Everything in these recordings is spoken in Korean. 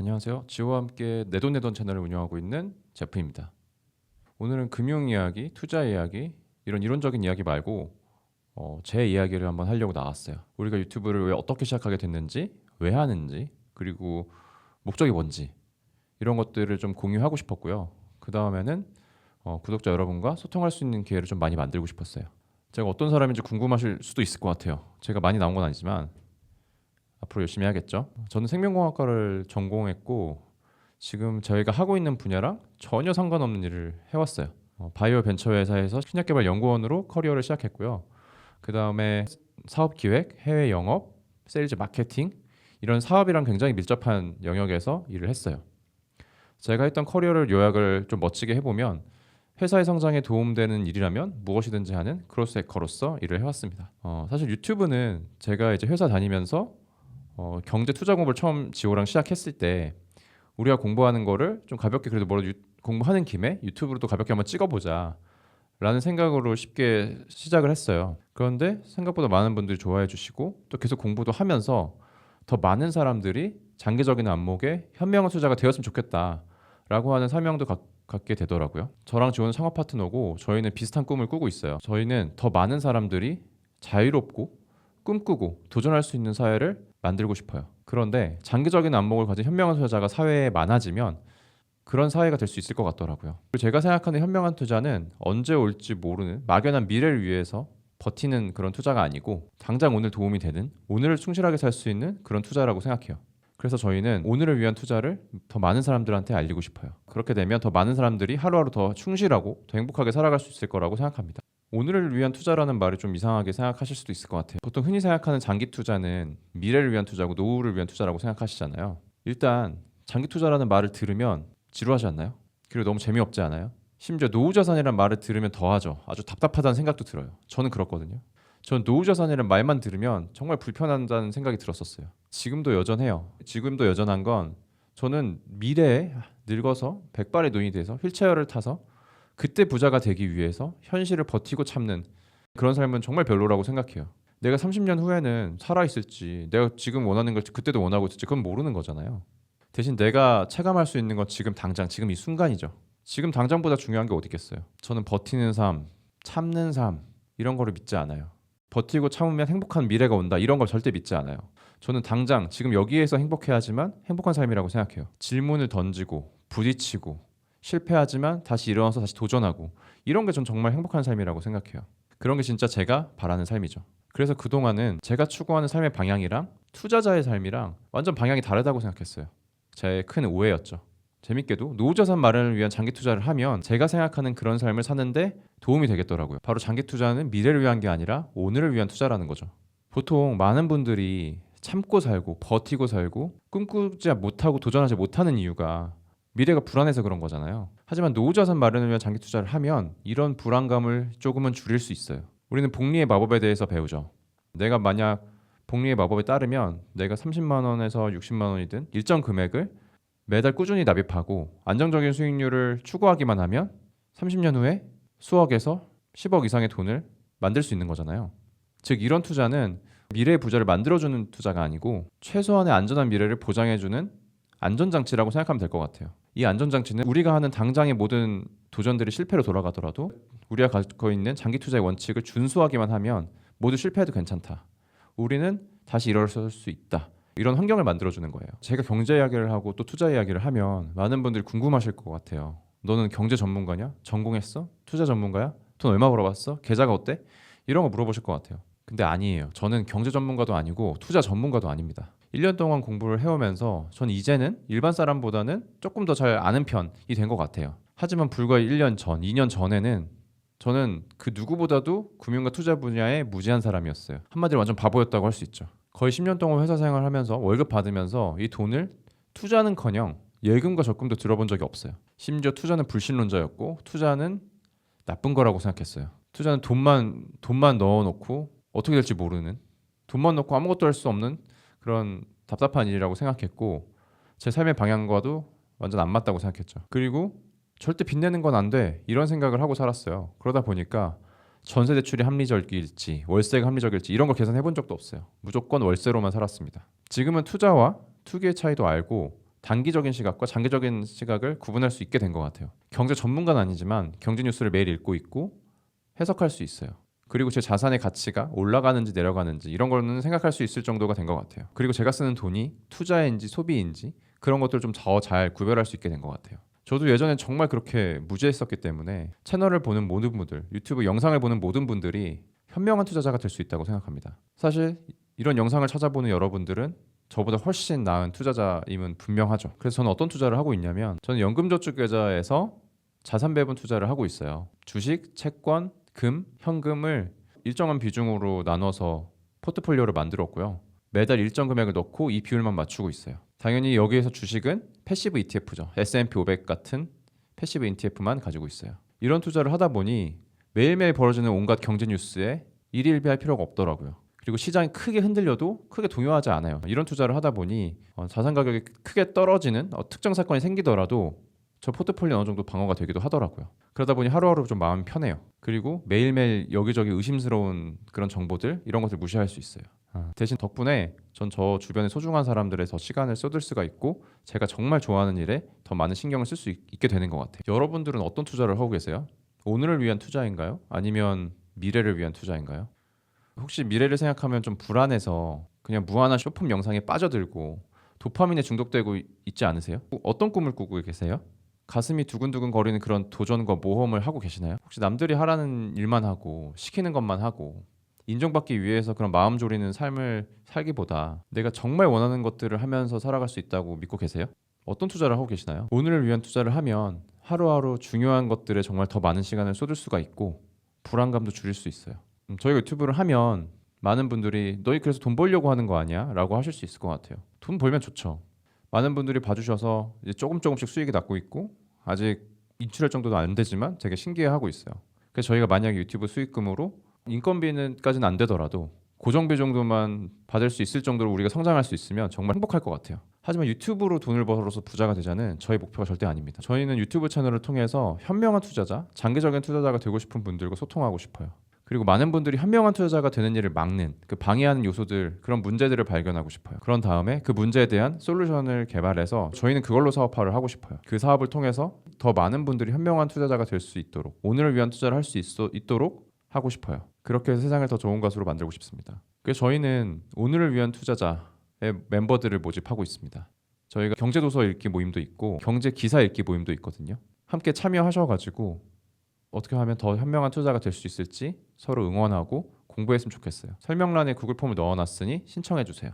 안녕하세요. 지호와 함께 내돈내돈 채널을 운영하고 있는 제프입니다. 오늘은 금융 이야기, 투자 이야기, 이런 이론적인 이야기 말고 제 이야기를 한번 하려고 나왔어요. 우리가 유튜브를 왜 어떻게 시작하게 됐는지, 왜 하는지, 그리고 목적이 뭔지 이런 것들을 좀 공유하고 싶었고요. 그 다음에는 구독자 여러분과 소통할 수 있는 기회를 좀 많이 만들고 싶었어요. 제가 어떤 사람인지 궁금하실 수도 있을 것 같아요. 제가 많이 나온 건 아니지만 앞으로 열심히 해야겠죠. 저는 생명공학과를 전공했고 지금 저희가 하고 있는 분야랑 전혀 상관없는 일을 해왔어요. 바이오 벤처 회사에서 신약개발 연구원으로 커리어를 시작했고요. 그 다음에 사업기획, 해외 영업, 세일즈 마케팅 이런 사업이랑 굉장히 밀접한 영역에서 일을 했어요. 제가 했던 커리어를 요약을 좀 멋지게 해보면 회사의 성장에 도움되는 일이라면 무엇이든지 하는 크로스 해커로서 일을 해왔습니다. 사실 유튜브는 제가 이제 회사 다니면서 경제 투자 공부를 처음 지호랑 시작했을 때 우리가 공부하는 거를 좀 가볍게 그래도 뭐라도 공부하는 김에 유튜브로도 가볍게 한번 찍어보자 라는 생각으로 쉽게 시작을 했어요. 그런데 생각보다 많은 분들이 좋아해 주시고 또 계속 공부도 하면서 더 많은 사람들이 장기적인 안목에 현명한 투자가 되었으면 좋겠다 라고 하는 사명도 갖게 되더라고요. 저랑 지호는 창업 파트너고 저희는 비슷한 꿈을 꾸고 있어요. 저희는 더 많은 사람들이 자유롭고 꿈꾸고 도전할 수 있는 사회를 만들고 싶어요. 그런데 장기적인 안목을 가진 현명한 투자자가 사회에 많아지면 그런 사회가 될 수 있을 것 같더라고요. 그리고 제가 생각하는 현명한 투자는 언제 올지 모르는 막연한 미래를 위해서 버티는 그런 투자가 아니고 당장 오늘 도움이 되는 오늘을 충실하게 살 수 있는 그런 투자라고 생각해요. 그래서 저희는 오늘을 위한 투자를 더 많은 사람들한테 알리고 싶어요. 그렇게 되면 더 많은 사람들이 하루하루 더 충실하고 더 행복하게 살아갈 수 있을 거라고 생각합니다. 오늘을 위한 투자라는 말을 좀 이상하게 생각하실 수도 있을 것 같아요. 보통 흔히 생각하는 장기 투자는 미래를 위한 투자고 노후를 위한 투자라고 생각하시잖아요. 일단 장기 투자라는 말을 들으면 지루하지 않나요? 그리고 너무 재미없지 않아요? 심지어 노후 자산이라는 말을 들으면 더하죠. 아주 답답하다는 생각도 들어요. 저는 그렇거든요. 전 노후 자산이라는 말만 들으면 정말 불편하다는 생각이 들었었어요. 지금도 여전해요. 지금도 여전한 건 저는 미래에 늙어서 백발의 노인이 돼서 휠체어를 타서 그때 부자가 되기 위해서 현실을 버티고 참는 그런 삶은 정말 별로라고 생각해요. 내가 30년 후에는 살아있을지 내가 지금 원하는 걸 그때도 원하고 있을지 그건 모르는 거잖아요. 대신 내가 체감할 수 있는 건 지금 당장 지금 이 순간이죠. 지금 당장보다 중요한 게 어디 있겠어요. 저는 버티는 삶, 참는 삶 이런 거를 믿지 않아요. 버티고 참으면 행복한 미래가 온다 이런 걸 절대 믿지 않아요. 저는 당장 지금 여기에서 행복해야지만 행복한 삶이라고 생각해요. 질문을 던지고 부딪히고 실패하지만 다시 일어나서 다시 도전하고 이런 게 전 정말 행복한 삶이라고 생각해요. 그런 게 진짜 제가 바라는 삶이죠. 그래서 그동안은 제가 추구하는 삶의 방향이랑 투자자의 삶이랑 완전 방향이 다르다고 생각했어요. 제 큰 오해였죠. 재밌게도 노후자산 마련을 위한 장기 투자를 하면 제가 생각하는 그런 삶을 사는데 도움이 되겠더라고요. 바로 장기 투자는 미래를 위한 게 아니라 오늘을 위한 투자라는 거죠. 보통 많은 분들이 참고 살고 버티고 살고 꿈꾸지 못하고 도전하지 못하는 이유가 미래가 불안해서 그런 거잖아요. 하지만 노후자산 마련을 위한 장기 투자를 하면 이런 불안감을 조금은 줄일 수 있어요. 우리는 복리의 마법에 대해서 배우죠. 내가 만약 복리의 마법에 따르면 내가 30만 원에서 60만 원이든 일정 금액을 매달 꾸준히 납입하고 안정적인 수익률을 추구하기만 하면 30년 후에 수억에서 10억 이상의 돈을 만들 수 있는 거잖아요. 즉 이런 투자는 미래의 부자를 만들어주는 투자가 아니고 최소한의 안전한 미래를 보장해주는 안전장치라고 생각하면 될 것 같아요. 이 안전장치는 우리가 하는 당장의 모든 도전들이 실패로 돌아가더라도 우리가 갖고 있는 장기 투자의 원칙을 준수하기만 하면 모두 실패해도 괜찮다. 우리는 다시 일어설 수 있다. 이런 환경을 만들어주는 거예요. 제가 경제 이야기를 하고 또 투자 이야기를 하면 많은 분들이 궁금하실 것 같아요. 너는 경제 전문가냐? 전공했어? 투자 전문가야? 돈 얼마 벌어봤어? 계좌가 어때? 이런 거 물어보실 것 같아요. 근데 아니에요. 저는 경제 전문가도 아니고 투자 전문가도 아닙니다. 1년 동안 공부를 해오면서 전 이제는 일반 사람보다는 조금 더 잘 아는 편이 된 것 같아요. 하지만 불과 1년 전, 2년 전에는 저는 그 누구보다도 금융과 투자 분야에 무지한 사람이었어요. 한마디로 완전 바보였다고 할 수 있죠. 거의 10년 동안 회사 생활하면서 월급 받으면서 이 돈을 투자는커녕 예금과 적금도 들어본 적이 없어요. 심지어 투자는 불신론자였고 투자는 나쁜 거라고 생각했어요. 투자는 돈만 넣어놓고 어떻게 될지 모르는 돈만 넣고 아무것도 할 수 없는 그런 답답한 일이라고 생각했고 제 삶의 방향과도 완전 안 맞다고 생각했죠. 그리고 절대 빚내는 건 안 돼 이런 생각을 하고 살았어요. 그러다 보니까 전세 대출이 합리적일지 월세가 합리적일지 이런 걸 계산해 본 적도 없어요. 무조건 월세로만 살았습니다. 지금은 투자와 투기의 차이도 알고 단기적인 시각과 장기적인 시각을 구분할 수 있게 된 것 같아요. 경제 전문가는 아니지만 경제 뉴스를 매일 읽고 있고 해석할 수 있어요. 그리고 제 자산의 가치가 올라가는지 내려가는지 이런 거는 생각할 수 있을 정도가 된 것 같아요. 그리고 제가 쓰는 돈이 투자인지 소비인지 그런 것들을 좀 더 잘 구별할 수 있게 된 것 같아요. 저도 예전엔 정말 그렇게 무지했었기 때문에 채널을 보는 모든 분들, 유튜브 영상을 보는 모든 분들이 현명한 투자자가 될 수 있다고 생각합니다. 사실 이런 영상을 찾아보는 여러분들은 저보다 훨씬 나은 투자자임은 분명하죠. 그래서 저는 어떤 투자를 하고 있냐면 저는 연금저축계좌에서 자산 배분 투자를 하고 있어요. 주식, 채권, 금, 현금을 일정한 비중으로 나눠서 포트폴리오를 만들었고요. 매달 일정 금액을 넣고 이 비율만 맞추고 있어요. 당연히 여기에서 주식은 패시브 ETF죠. S&P 500 같은 패시브 ETF만 가지고 있어요. 이런 투자를 하다 보니 매일매일 벌어지는 온갖 경제 뉴스에 일일비할 필요가 없더라고요. 그리고 시장이 크게 흔들려도 크게 동요하지 않아요. 이런 투자를 하다 보니 자산 가격이 크게 떨어지는 특정 사건이 생기더라도 저 포트폴리오 어느 정도 방어가 되기도 하더라고요. 그러다 보니 하루하루 좀 마음이 편해요. 그리고 매일매일 여기저기 의심스러운 그런 정보들 이런 것들 무시할 수 있어요. 대신 덕분에 전 저 주변의 소중한 사람들의 더 시간을 쏟을 수가 있고 제가 정말 좋아하는 일에 더 많은 신경을 쓸 수 있게 되는 것 같아요. 여러분들은 어떤 투자를 하고 계세요? 오늘을 위한 투자인가요? 아니면 미래를 위한 투자인가요? 혹시 미래를 생각하면 좀 불안해서 그냥 무한한 쇼폼 영상에 빠져들고 도파민에 중독되고 있지 않으세요? 어떤 꿈을 꾸고 계세요? 가슴이 두근두근 거리는 그런 도전과 모험을 하고 계시나요? 혹시 남들이 하라는 일만 하고 시키는 것만 하고 인정받기 위해서 그런 마음 졸이는 삶을 살기보다 내가 정말 원하는 것들을 하면서 살아갈 수 있다고 믿고 계세요? 어떤 투자를 하고 계시나요? 오늘을 위한 투자를 하면 하루하루 중요한 것들에 정말 더 많은 시간을 쏟을 수가 있고 불안감도 줄일 수 있어요. 저희가 유튜브를 하면 많은 분들이 너희 그래서 돈 벌려고 하는 거 아니야? 라고 하실 수 있을 것 같아요. 돈 벌면 좋죠. 많은 분들이 봐주셔서 이제 조금씩 수익이 났고 있고 아직 인출할 정도도 안 되지만 되게 신기해하고 있어요. 그래서 저희가 만약에 유튜브 수익금으로 인건비는까지는 안 되더라도 고정비 정도만 받을 수 있을 정도로 우리가 성장할 수 있으면 정말 행복할 것 같아요. 하지만 유튜브로 돈을 벌어서 부자가 되자는 저희 목표가 절대 아닙니다. 저희는 유튜브 채널을 통해서 현명한 투자자, 장기적인 투자자가 되고 싶은 분들과 소통하고 싶어요. 그리고 많은 분들이 현명한 투자자가 되는 일을 막는 그 방해하는 요소들 그런 문제들을 발견하고 싶어요. 그런 다음에 그 문제에 대한 솔루션을 개발해서 저희는 그걸로 사업화를 하고 싶어요. 그 사업을 통해서 더 많은 분들이 현명한 투자자가 될 수 있도록 오늘을 위한 투자를 할 수 있도록 하고 싶어요. 그렇게 해서 세상을 더 좋은 것으로 만들고 싶습니다. 그래서 저희는 오늘을 위한 투자자의 멤버들을 모집하고 있습니다. 저희가 경제도서 읽기 모임도 있고 경제 기사 읽기 모임도 있거든요. 함께 참여하셔가지고 어떻게 하면 더 현명한 투자가 될 수 있을지 서로 응원하고 공부했으면 좋겠어요. 설명란에 구글 폼을 넣어놨으니 신청해주세요.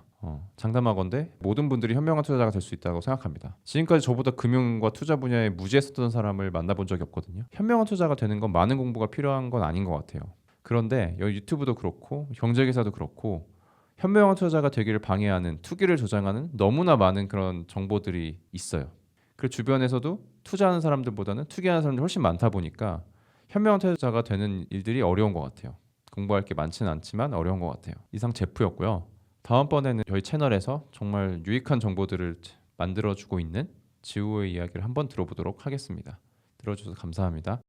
장담하건대 모든 분들이 현명한 투자자가 될 수 있다고 생각합니다. 지금까지 저보다 금융과 투자 분야에 무지했었던 사람을 만나본 적이 없거든요. 현명한 투자가 되는 건 많은 공부가 필요한 건 아닌 것 같아요. 그런데 여기 유튜브도 그렇고 경제기사도 그렇고 현명한 투자자가 되기를 방해하는 투기를 조장하는 너무나 많은 그런 정보들이 있어요. 그 주변에서도 투자하는 사람들보다는 투기하는 사람들이 훨씬 많다 보니까 현명한 투자자가 되는 일들이 어려운 것 같아요. 공부할 게 많지는 않지만 어려운 것 같아요. 이상 제프였고요. 다음번에는 저희 채널에서 정말 유익한 정보들을 만들어주고 있는 지우의 이야기를 한번 들어보도록 하겠습니다. 들어주셔서 감사합니다.